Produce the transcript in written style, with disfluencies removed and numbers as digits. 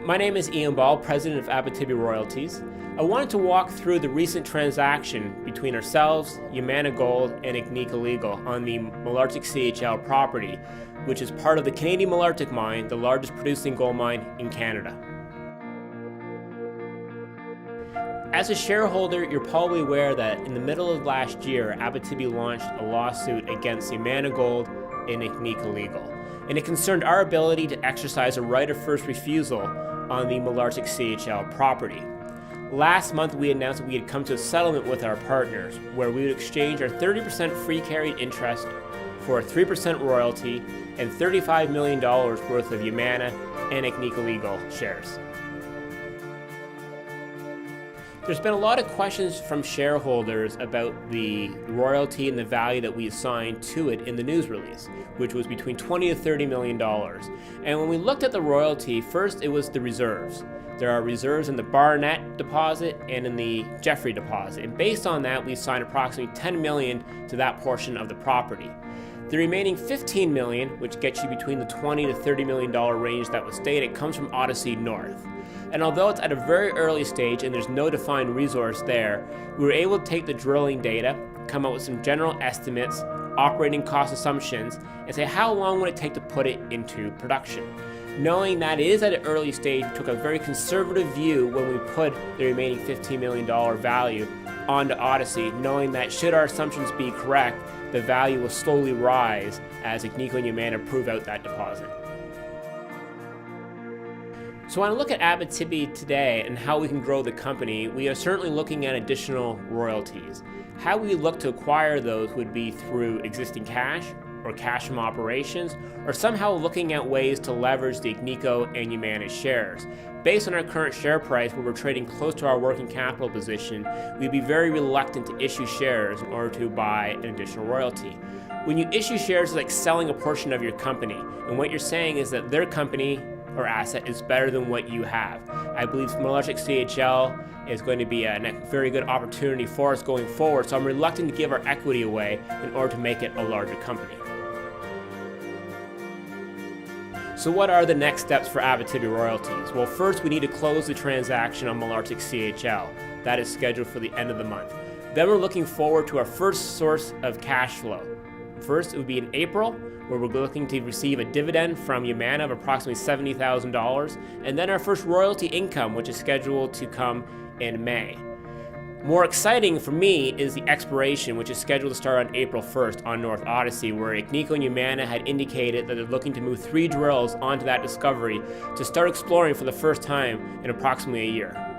My name is Ian Ball, president of Abitibi Royalties. I wanted to walk through the recent transaction between ourselves, Yamana Gold, and Agnico Eagle on the Malartic CHL property, which is part of the Canadian Malartic mine, the largest producing gold mine in Canada. As a shareholder, you're probably aware that in the middle of last year, Abitibi launched a lawsuit against Yamana Gold and Agnico Eagle, and it concerned our ability to exercise a right of first refusal on the Malartic CHL property. Last month, we announced that we had come to a settlement with our partners, where we would exchange our 30% free carried interest for a 3% royalty and $35 million worth of Yamana and Agnico Eagle shares. There's been a lot of questions from shareholders about the royalty and the value that we assigned to it in the news release, which was between $20 to $30 million. And when we looked at the royalty, first it was the reserves. There are reserves in the Barnett deposit and in the Jeffrey deposit. And based on that, we assigned approximately $10 million to that portion of the property. The remaining $15 million, which gets you between the $20 to $30 million range that was stated, comes from Odyssey North. And although it's at a very early stage and there's no defined resource there, we were able to take the drilling data, come up with some general estimates, operating cost assumptions, and say how long would it take to put it into production. Knowing that it is at an early stage, we took a very conservative view when we put the remaining $15 million value onto Odyssey, knowing that should our assumptions be correct, the value will slowly rise as Agnico and Yamana prove out that deposit. So when I look at Abitibi today and how we can grow the company, we are certainly looking at additional royalties. How we look to acquire those would be through existing cash or cash from operations, or somehow looking at ways to leverage the Agnico and Yamana shares. Based on our current share price, where we're trading close to our working capital position, we'd be very reluctant to issue shares in order to buy an additional royalty. When you issue shares, it's like selling a portion of your company, and what you're saying is that their company or asset is better than what you have. I believe Malartic CHL is going to be a very good opportunity for us going forward, so I'm reluctant to give our equity away in order to make it a larger company. So what are the next steps for Abitibi Royalties? Well, first we need to close the transaction on Malartic CHL. That is scheduled for the end of the month. Then we're looking forward to our first source of cash flow. First, it would be in April, where we're looking to receive a dividend from Yamana of approximately $70,000, and then our first royalty income, which is scheduled to come in May. More exciting for me is the exploration, which is scheduled to start on April 1st on North Odyssey, where Agnico and Yamana had indicated that they're looking to move 3 drills onto that discovery to start exploring for the first time in approximately a year.